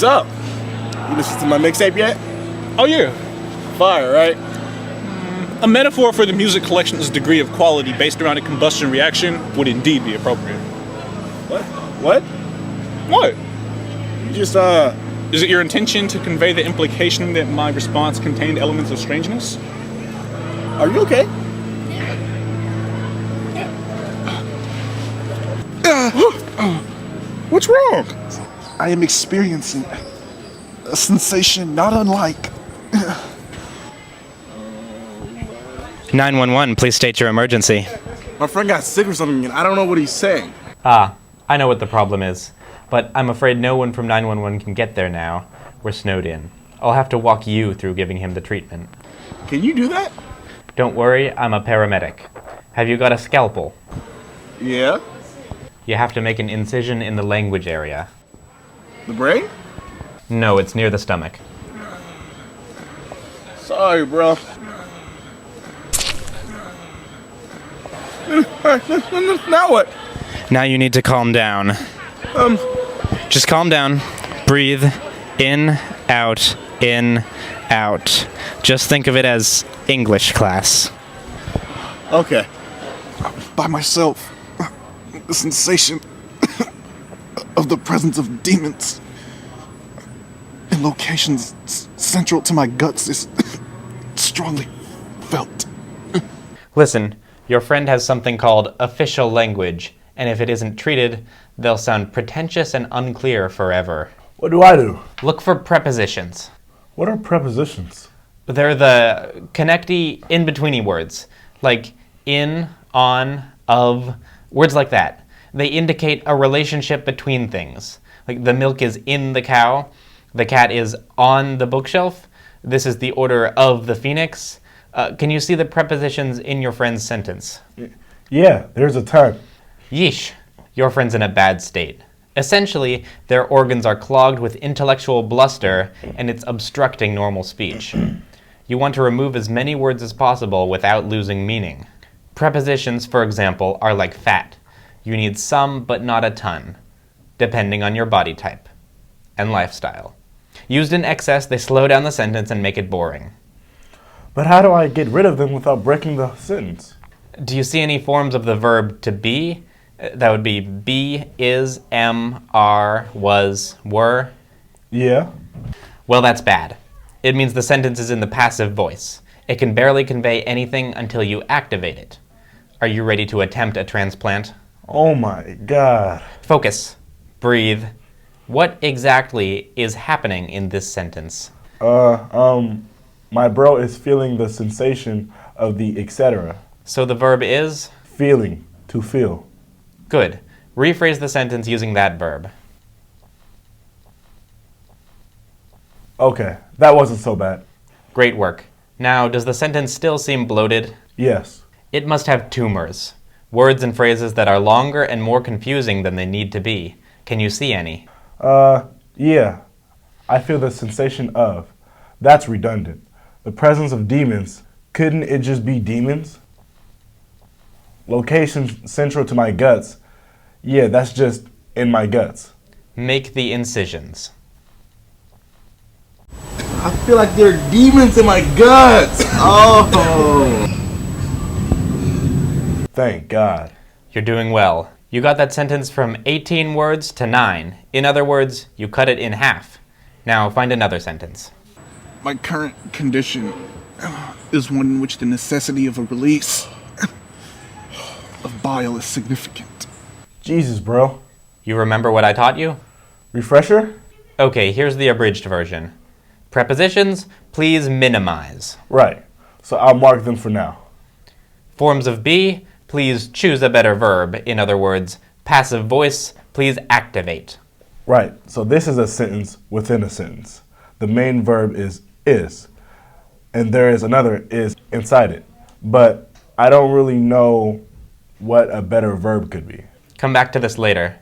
What's up? You listen to my mixtape yet? Oh yeah. Fire, right? A metaphor for the music collection's degree of quality based around a combustion reaction would indeed be appropriate. What? What? You just, Is it your intention to convey the implication that my response contained elements of strangeness? Are you okay? What's wrong? I am experiencing a sensation not unlike... 911, please state your emergency. My friend got sick or something and I don't know what he's saying. Ah, I know what the problem is, but I'm afraid no one from 911 can get there now. We're snowed in. I'll have to walk you through giving him the treatment. Can you do that? Don't worry, I'm a paramedic. Have you got a scalpel? Yeah. You have to make an incision in the language area. The brain? No, it's near the stomach. Sorry, bro. Now what? Now you need to calm down. Just calm down. Breathe. In, out, in, out. Just think of it as English class. Okay. by myself. The sensation of the presence of demons in locations central to my guts is strongly felt. Listen, your friend has something called official language, and if it isn't treated, they'll sound pretentious and unclear forever. What do I do? Look for prepositions. What are prepositions? They're the connecty, in-betweeny words, like in, on, of, words like that. They indicate a relationship between things. Like the milk is in the cow, the cat is on the bookshelf, this is the order of the phoenix. Can you see the prepositions in your friend's sentence? Yeah, there's a ton. Yeesh, your friend's in a bad state. Essentially, their organs are clogged with intellectual bluster and it's obstructing normal speech. You want to remove as many words as possible without losing meaning. Prepositions, for example, are like fat. You need some, but not a ton, depending on your body type and lifestyle. Used in excess, they slow down the sentence and make it boring. But how do I get rid of them without breaking the sentence? Do you see any forms of the verb to be? That would be, is, am, are, was, were. Yeah. Well, that's bad. It means the sentence is in the passive voice. It can barely convey anything until you activate it. Are you ready to attempt a transplant? Oh my god. Focus. Breathe. What exactly is happening in this sentence? My bro is feeling the sensation of the etc. So the verb is? Feeling, to feel. Good. Rephrase the sentence using that verb. Okay, that wasn't so bad. Great work. Now, does the sentence still seem bloated? Yes. It must have tumors. Words and phrases that are longer and more confusing than they need to be. Can you see any? Yeah. I feel the sensation of. That's redundant. The presence of demons. Couldn't it just be demons? Location central to my guts. Yeah, that's just in my guts. Make the incisions. I feel like there are demons in my guts. Oh. Thank God. You're doing well. You got that sentence from 18 words to 9. In other words, you cut it in half. Now find another sentence. My current condition is one in which the necessity of a release of bile is significant. Jesus, bro. You remember what I taught you? Refresher? Okay, here's the abridged version. Prepositions, please minimize. Right. So I'll mark them for now. Forms of be, please choose a better verb. In other words, passive voice, please activate. Right. So this is a sentence within a sentence. The main verb is, and there is another is inside it. But I don't really know what a better verb could be. Come back to this later.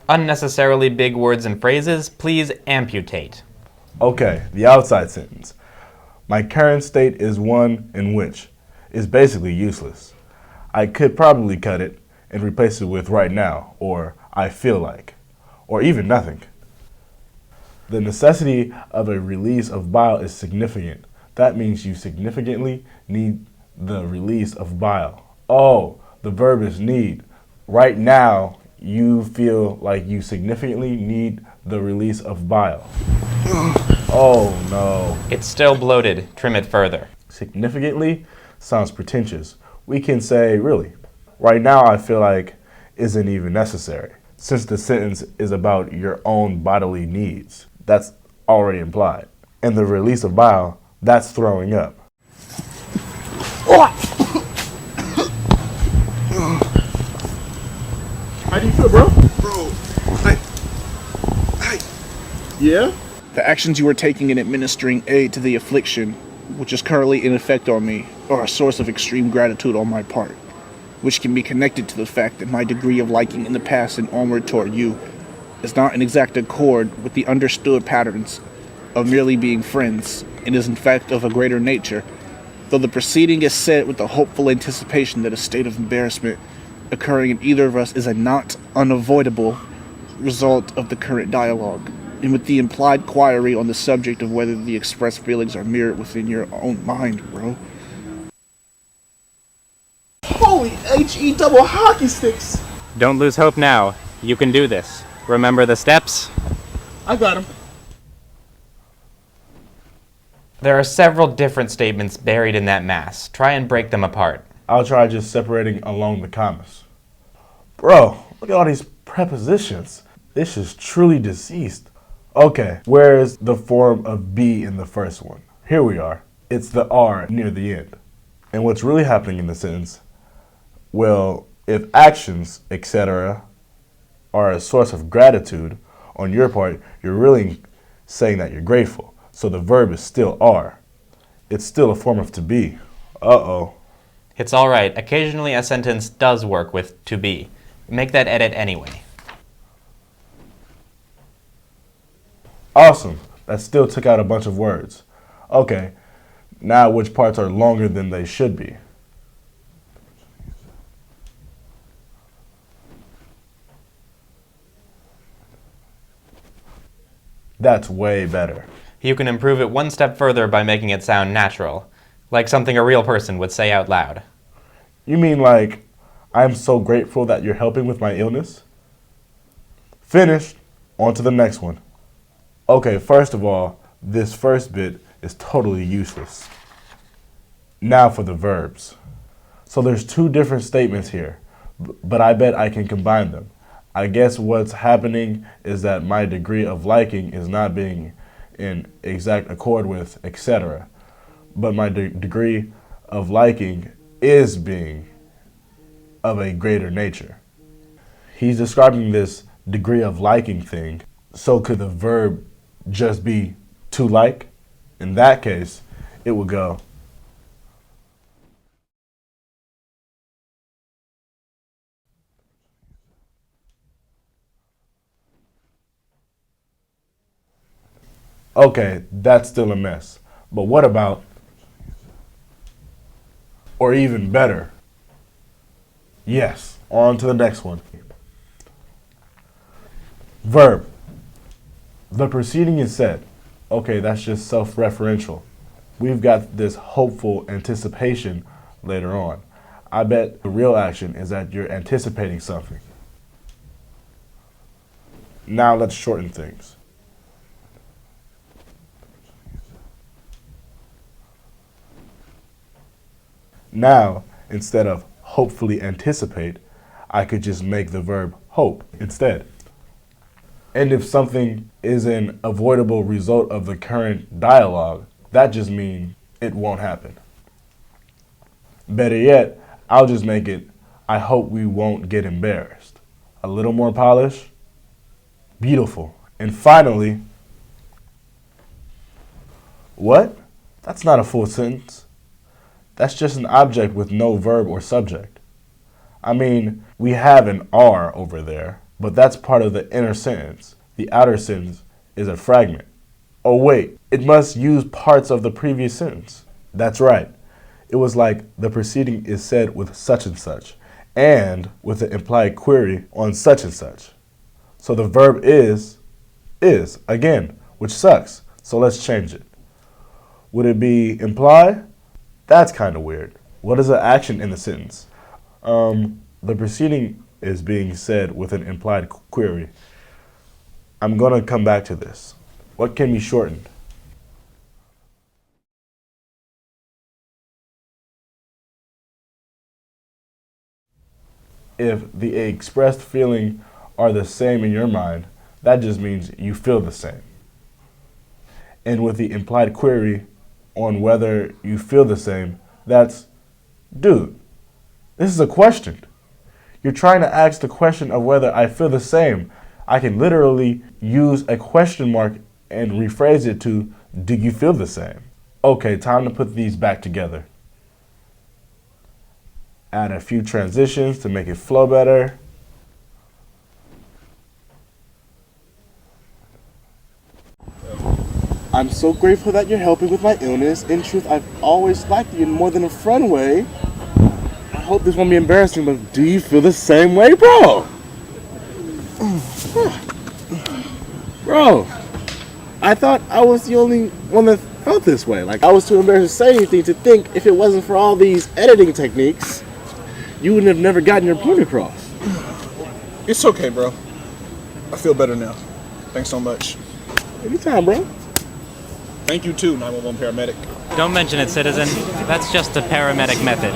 Unnecessarily big words and phrases, please amputate. Okay, the outside sentence. My current state is one in which is basically useless. I could probably cut it and replace it with right now, or I feel like, or even nothing. The necessity of a release of bile is significant. That means you significantly need the release of bile. Oh, the verb is need. Right now, you feel like you significantly need the release of bile. Oh no. It's still bloated. Trim it further. Significantly sounds pretentious. We can say, really. Right now, I feel like isn't even necessary, since the sentence is about your own bodily needs. That's already implied. And the release of bile, that's throwing up. How do you feel, bro? Bro, Yeah? The actions you are taking in administering aid to the affliction, which is currently in effect on me, are a source of extreme gratitude on my part, which can be connected to the fact that my degree of liking in the past and onward toward you is not in exact accord with the understood patterns of merely being friends, and is in fact of a greater nature, though the proceeding is said with the hopeful anticipation that a state of embarrassment occurring in either of us is a not unavoidable result of the current dialogue, and with the implied query on the subject of whether the expressed feelings are mirrored within your own mind, bro. holy HE double hockey sticks. Don't lose hope now. You can do this. Remember the steps? I got him. There are several different statements buried in that mass. Try and break them apart. I'll try just separating along the commas. Bro, look at all these prepositions. This is truly deceased. Okay, where is the form of be in the first one? Here we are. It's the R near the end. And what's really happening in the sentence? Well, if actions, etc., are a source of gratitude on your part, you're really saying that you're grateful. So the verb is still are. It's still a form of to be. Uh-oh. It's all right. Occasionally a sentence does work with to be. Make that edit anyway. Awesome. That still took out a bunch of words. Okay, now which parts are longer than they should be? That's way better. You can improve it one step further by making it sound natural, like something a real person would say out loud. You mean like, I'm so grateful that you're helping with my illness? Finished. On to the next one. Okay, first of all, this first bit is totally useless. Now for the verbs. So there's two different statements here, but I bet I can combine them. I guess what's happening is that my degree of liking is not being in exact accord with, etc. But my degree of liking is being of a greater nature. He's describing this degree of liking thing, so could the verb just be to like? In that case, it would go, okay, that's still a mess. But what about, or even better? Yes, on to the next one. Verb. The preceding is said. Okay, that's just self-referential. We've got this hopeful anticipation later on. I bet the real action is that you're anticipating something. Now let's shorten things. Now, instead of hopefully anticipate, I could just make the verb hope instead. And if something is an avoidable result of the current dialogue, that just means it won't happen. Better yet, I'll just make it, I hope we won't get embarrassed. A little more polish. Beautiful. And finally, what? That's not a full sentence. That's just an object with no verb or subject. I mean, we have an are over there, but that's part of the inner sentence. The outer sentence is a fragment. Oh wait, it must use parts of the previous sentence. That's right. It was like the preceding is said with such and such, and with the implied query on such and such. So the verb is, again, which sucks. So let's change it. Would it be imply? That's kind of weird. What is an action in the sentence? The preceding is being said with an implied query. I'm going to come back to this. What can be shortened? If the expressed feeling are the same in your mind, that just means you feel the same. And with the implied query on whether you feel the same, that's, dude, this is a question. You're trying to ask the question of whether I feel the same. I can literally use a question mark and rephrase it to, do you feel the same? Okay, time to put these back together. Add a few transitions to make it flow better. I'm so grateful that you're helping with my illness. In truth, I've always liked you in more than a friend way. I hope this won't be embarrassing, but do you feel the same way, bro? Bro, I thought I was the only one that felt this way. Like, I was too embarrassed to say anything, to think if it wasn't for all these editing techniques, you would have never gotten your point across. It's okay, bro. I feel better now. Thanks so much. Anytime, bro. Thank you too, 911 paramedic. Don't mention it, citizen. That's just the paramedic method.